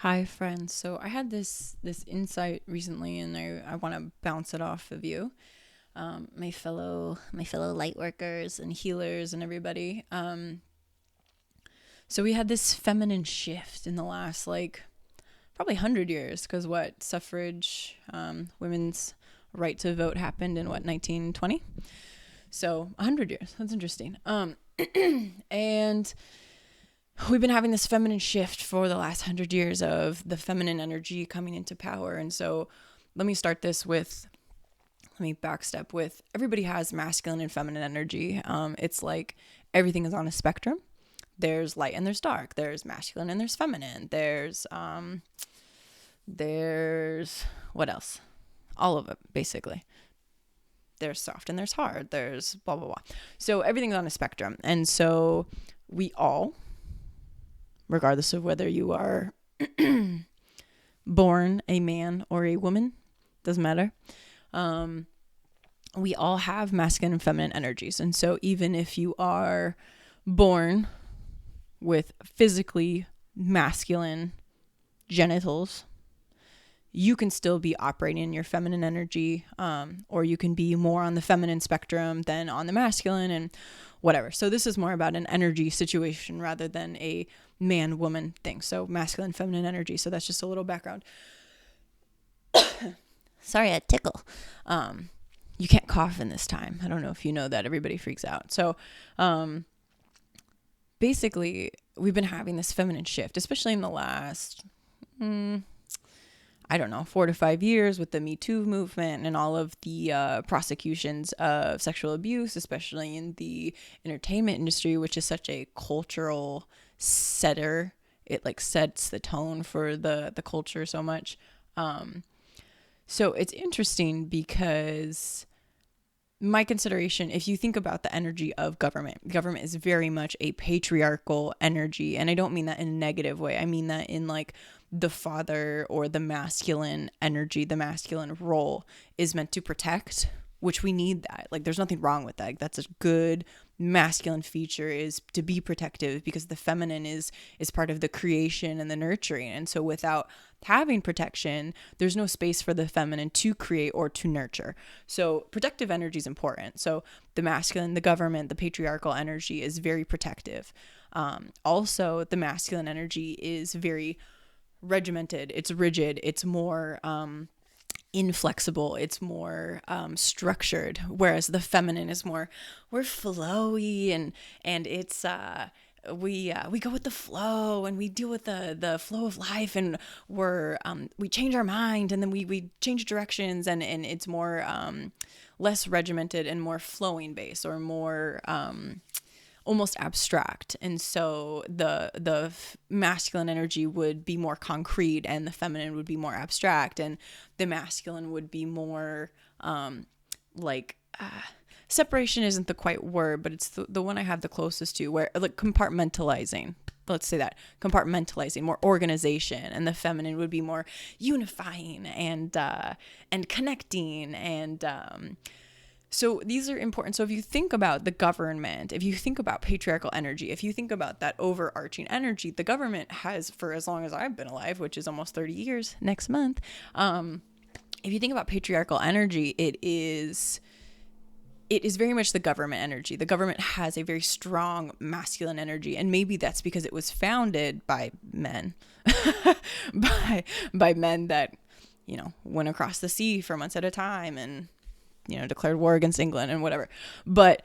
Hi friends. So I had this insight recently, and I want to bounce it off of you, my fellow light workers and healers and everybody. So we had this feminine shift in the last probably 100 years, because what suffrage, women's right to vote happened in what 1920. So 100 years. That's interesting. And we've been having this feminine shift for the last 100 years of the feminine energy coming into power. And so let me start this with, let me backstep with, everybody has masculine and feminine energy. It's like everything is on a spectrum. There's light and there's dark. There's masculine and there's feminine. There's what else? All of it, basically. There's soft and there's hard. There's blah, blah, blah. So everything's on a spectrum. And so we all, regardless of whether you are born a man or a woman, doesn't matter. We all have masculine and feminine energies. And so even if you are born with physically masculine genitals, you can still be operating in your feminine energy, or you can be more on the feminine spectrum than on the masculine and whatever. So this is more about an energy situation rather than a man-woman thing. So masculine, feminine energy. So that's just a little background. Sorry, I tickle. You can't cough in this time. I don't know if you know that. Everybody freaks out. So basically, we've been having this feminine shift, especially in the last 4 to 5 years with the Me Too movement and all of the prosecutions of sexual abuse, especially in the entertainment industry, which is such a cultural setter. It sets the tone for the culture so much. So it's interesting because my consideration, if you think about the energy of government is very much a patriarchal energy. And I don't mean that in a negative way. I mean that in the father or the masculine energy, the masculine role is meant to protect, which we need that. There's nothing wrong with that. That's a good masculine feature, is to be protective, because the feminine is part of the creation and the nurturing. And so without having protection, there's no space for the feminine to create or to nurture. So protective energy is important. So the masculine, the government, the patriarchal energy is very protective. Also, the masculine energy is very regimented. It's rigid. It's more inflexible. It's more structured, whereas the feminine is more, we're flowy, and it's we go with the flow, and we deal with the flow of life, and we change our mind, and then we change directions, and it's more less regimented and more flowing based, or more almost abstract. And so the masculine energy would be more concrete, and the feminine would be more abstract, and the masculine would be more separation isn't the quite word, but it's the one I have the closest to, where compartmentalizing. Let's say that, compartmentalizing, more organization, and the feminine would be more unifying and connecting, and so these are important. So if you think about the government, if you think about patriarchal energy, if you think about that overarching energy, the government has, for as long as I've been alive, which is almost 30 years next month, if you think about patriarchal energy, it is very much the government energy. The government has a very strong masculine energy, and maybe that's because it was founded by men, by men that, went across the sea for months at a time and, declared war against England and whatever. But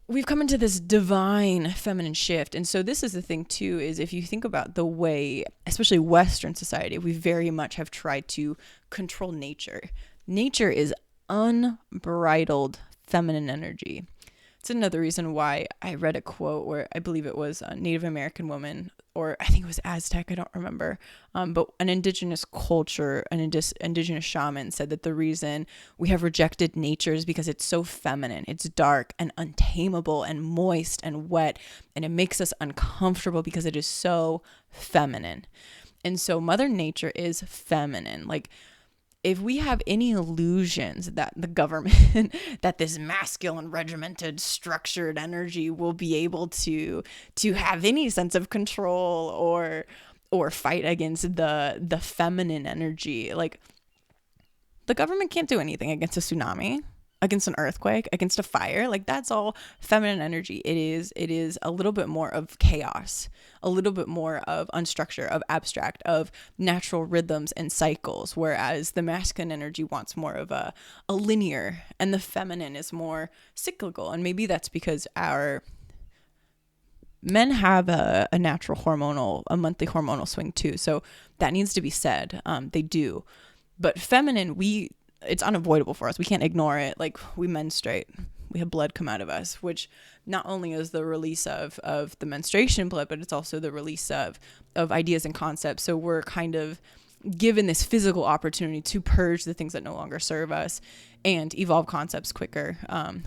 we've come into this divine feminine shift. And so this is the thing too, is if you think about the way, especially Western society, we very much have tried to control nature. Nature is unbridled feminine energy. It's another reason why I read a quote where I believe it was a Native American woman, or I think it was Aztec, I don't remember, but an indigenous culture, an indigenous shaman said that the reason we have rejected nature is because it's so feminine. It's dark and untamable and moist and wet, and it makes us uncomfortable because it is so feminine. And so Mother Nature is feminine. If we have any illusions that the government, that this masculine, regimented, structured energy will be able to have any sense of control, or fight against the feminine energy. Like, the government can't do anything against a tsunami, against an earthquake, against a fire. Like, that's all feminine energy. It is a little bit more of chaos, a little bit more of unstructured, of abstract, of natural rhythms and cycles, whereas the masculine energy wants more of a linear, and the feminine is more cyclical. And maybe that's because our men have a natural a monthly hormonal swing too, so that needs to be said. They do. But feminine, it's unavoidable for us. We can't ignore it. Like, we menstruate. We have blood come out of us, which not only is the release of the menstruation blood, but it's also the release of ideas and concepts. So we're kind of given this physical opportunity to purge the things that no longer serve us and evolve concepts quicker,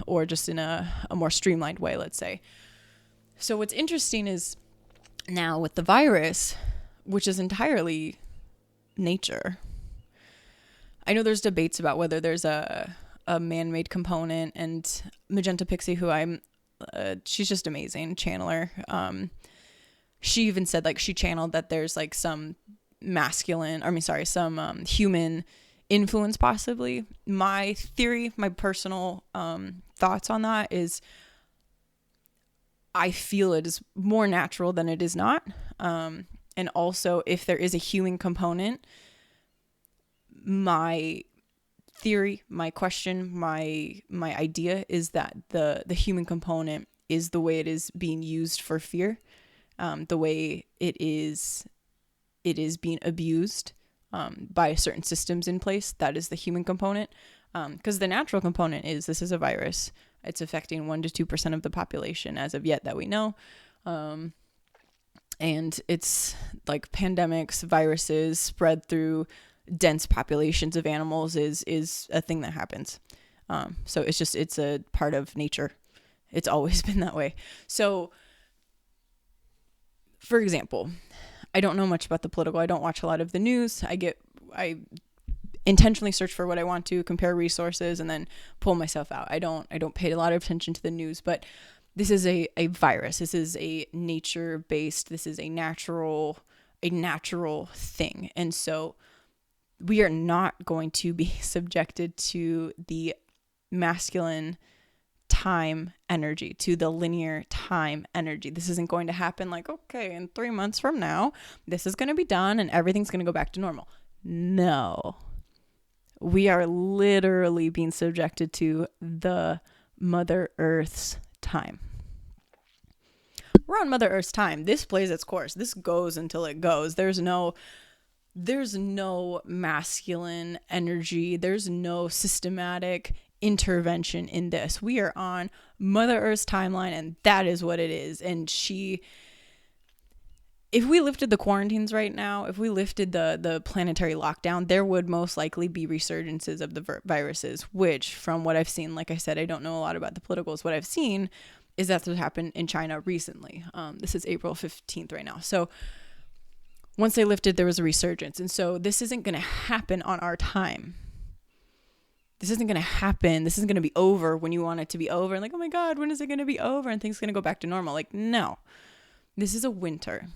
or just in a more streamlined way, let's say. So what's interesting is now with the virus, which is entirely nature. I know there's debates about whether there's a man-made component, and Magenta Pixie, who she's just amazing channeler. She even said, like, she channeled that there's like some human influence possibly. My theory, my personal thoughts on that is, I feel it is more natural than it is not. And also, if there is a human component, my theory, my question, my idea is that the human component is the way it is being used for fear, the way it is being abused by certain systems in place. That is the human component, because the natural component is, this is a virus. It's affecting 1% to 2% of the population as of yet that we know. And it's like pandemics, viruses spread through dense populations of animals is a thing that happens. So it's a part of nature. It's always been that way. So, for example, I don't know much about the political. I don't watch a lot of the news. I intentionally search for what I want to, compare resources, and then pull myself out. I don't pay a lot of attention to the news, but this is a virus. This is a nature-based, this is a natural thing. And so we are not going to be subjected to the masculine time energy, to the linear time energy. This isn't going to happen like, okay, in 3 months from now, this is going to be done and everything's going to go back to normal. No. We are literally being subjected to the Mother Earth's time. We're on Mother Earth's time. This plays its course. This goes until it goes. There's no masculine energy. There's no systematic intervention in this. We are on Mother Earth's timeline, and that is what it is. And if we lifted the quarantines right now, if we lifted the planetary lockdown, there would most likely be resurgences of the viruses, which, from what I've seen, like I said, I don't know a lot about the politicals. What I've seen is that this happened in China recently. This is April 15th right now. So once they lifted, there was a resurgence. And so this isn't going to happen on our time. This isn't going to happen. This isn't going to be over when you want it to be over. And like, oh my God, when is it going to be over? And things are going to go back to normal. Like, no, this is a winter.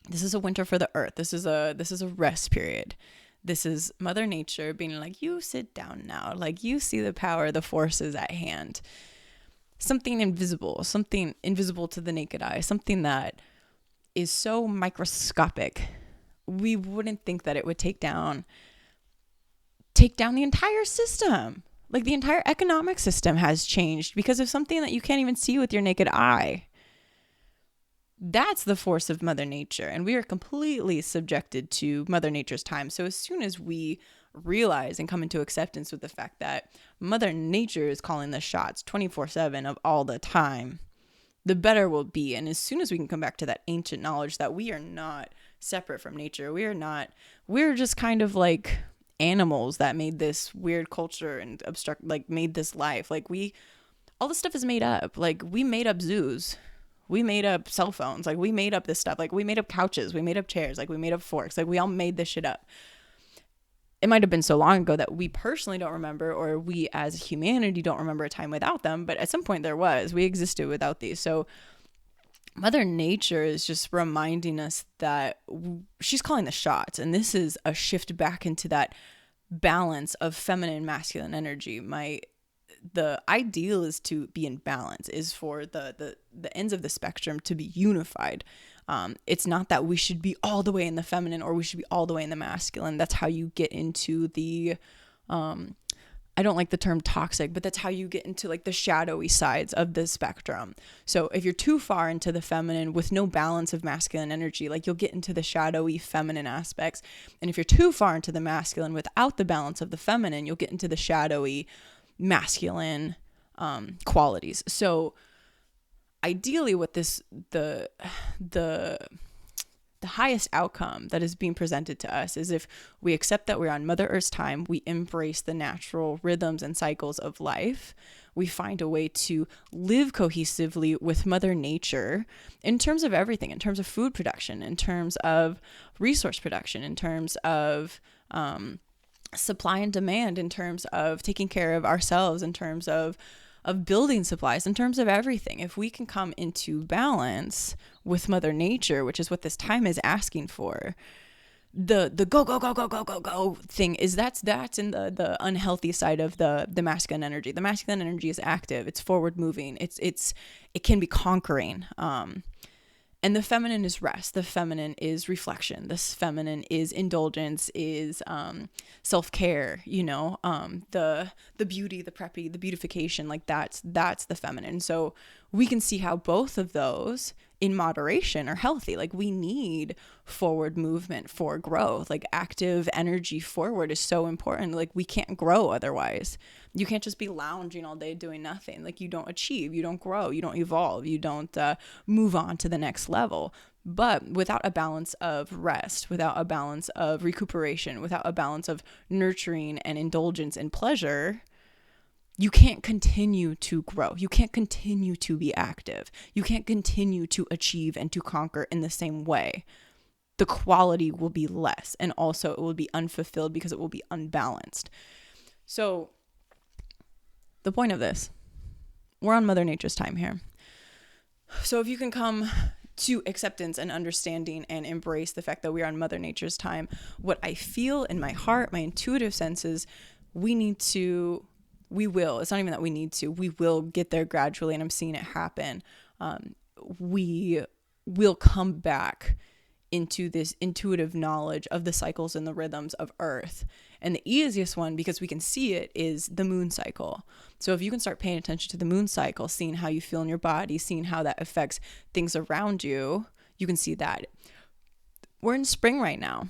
This is a winter for the earth. This is a rest period. This is Mother Nature being like, you sit down now. Like, you see the power, the forces at hand. Something invisible to the naked eye, something that is so microscopic. We wouldn't think that it would take down the entire system. Like, the entire economic system has changed because of something that you can't even see with your naked eye. That's the force of Mother Nature, and we are completely subjected to Mother Nature's time. So as soon as we realize and come into acceptance with the fact that Mother Nature is calling the shots 24/7 of all the time, the better we'll be. And as soon as we can come back to that ancient knowledge that we are not separate from nature, we're just kind of like animals that made this weird culture and made this life. Like, all this stuff is made up. Like, we made up zoos. We made up cell phones. Like, we made up this stuff. Like, we made up couches. We made up chairs. Like, we made up forks. Like, we all made this shit up. It might have been so long ago that we personally don't remember, or we as humanity don't remember a time without them. But at some point there was. We existed without these. So Mother Nature is just reminding us that she's calling the shots, and this is a shift back into that balance of feminine and masculine energy. The ideal is to be in balance, is for the ends of the spectrum to be unified. It's not that we should be all the way in the feminine or we should be all the way in the masculine. That's how you get into the I don't like the term toxic, but that's how you get into like the shadowy sides of the spectrum. So if you're too far into the feminine with no balance of masculine energy, like you'll get into the shadowy feminine aspects. And if you're too far into the masculine without the balance of the feminine, you'll get into the shadowy masculine qualities. So ideally what the highest outcome that is being presented to us is if we accept that we're on Mother Earth's time, we embrace the natural rhythms and cycles of life, we find a way to live cohesively with Mother Nature in terms of everything, in terms of food production, in terms of resource production, in terms of supply and demand, in terms of taking care of ourselves, in terms of building supplies, in terms of everything. If we can come into balance with Mother Nature, which is what this time is asking for, the go go go go go go go thing is that's in the unhealthy side of the masculine energy. The masculine energy is active, it's forward moving, it can be conquering. And the feminine is rest. The feminine is reflection. This feminine is indulgence, is self-care, the beauty, the preppy, the beautification, like that's the feminine. So we can see how both of those in moderation are healthy. Like we need forward movement for growth. Like active energy forward is so important. Like we can't grow otherwise. You can't just be lounging all day doing nothing. Like you don't achieve, you don't grow, you don't evolve, you don't move on to the next level. But without a balance of rest, without a balance of recuperation, without a balance of nurturing and indulgence and pleasure, you can't continue to grow. You can't continue to be active. You can't continue to achieve and to conquer in the same way. The quality will be less, and also it will be unfulfilled because it will be unbalanced. So the point of this, we're on Mother Nature's time here. So if you can come to acceptance and understanding and embrace the fact that we are on Mother Nature's time, what I feel in my heart, my intuitive senses, we will, it's not even that we need to, we will get there gradually, and I'm seeing it happen. We will come back into this intuitive knowledge of the cycles and the rhythms of Earth. And the easiest one, because we can see it, is the moon cycle. So if you can start paying attention to the moon cycle, seeing how you feel in your body, seeing how that affects things around you, you can see that. We're in spring right now.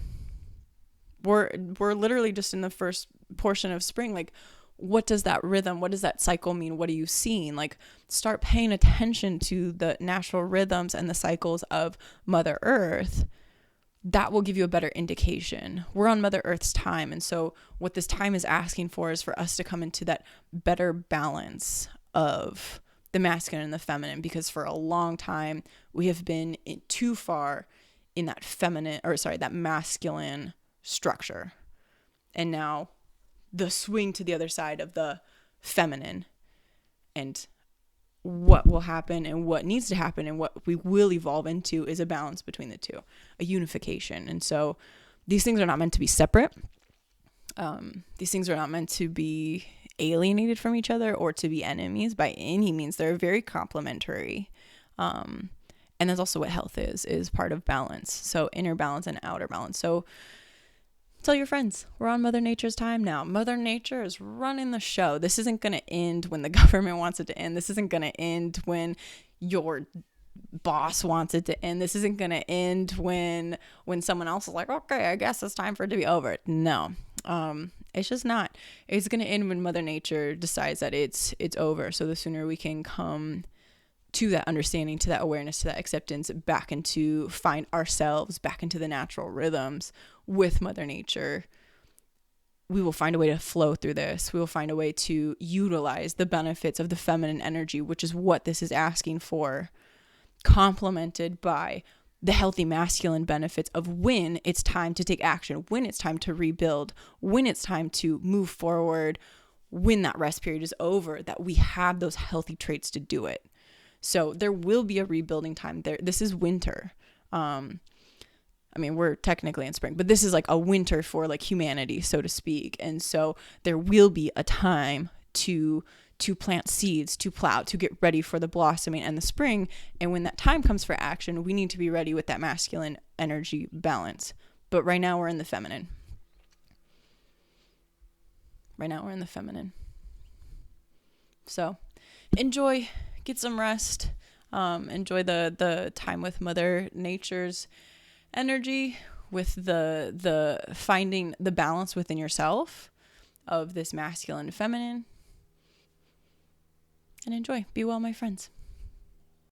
We're literally just in the first portion of spring. Like, what does that rhythm, what does that cycle mean? What are you seeing? Like, start paying attention to the natural rhythms and the cycles of Mother Earth. That will give you a better indication. We're on Mother Earth's time. And so what this time is asking for is for us to come into that better balance of the masculine and the feminine, because for a long time we have been too far in that that masculine structure. And now the swing to the other side of the feminine, and what will happen and what needs to happen and what we will evolve into is a balance between the two, a unification. And so these things are not meant to be separate. These things are not meant to be alienated from each other or to be enemies by any means. They're very complementary. And that's also what health is part of balance. So inner balance and outer balance. So tell your friends, we're on Mother Nature's time now. Mother Nature is running the show. This isn't going to end when the government wants it to end. This isn't going to end when your boss wants it to end. This isn't going to end when someone else is like, okay, I guess it's time for it to be over. No, it's just not. It's going to end when Mother Nature decides that it's over. So the sooner we can come to that understanding, to that awareness, to that acceptance, back into find ourselves, back into the natural rhythms with Mother Nature, we will find a way to flow through this. We will find a way to utilize the benefits of the feminine energy, which is what this is asking for, complemented by the healthy masculine benefits of when it's time to take action, when it's time to rebuild, when it's time to move forward, when that rest period is over, that we have those healthy traits to do it. So there will be a rebuilding time there. This is winter. I mean, we're technically in spring, but this is like a winter for like humanity, so to speak. And so there will be a time to plant seeds, to plow, to get ready for the blossoming and the spring. And when that time comes for action, we need to be ready with that masculine energy balance. But right now we're in the feminine. So enjoy, get some rest, enjoy the time with Mother Nature's energy, with the finding the balance within yourself of this masculine and feminine, and enjoy. Be well, my friends.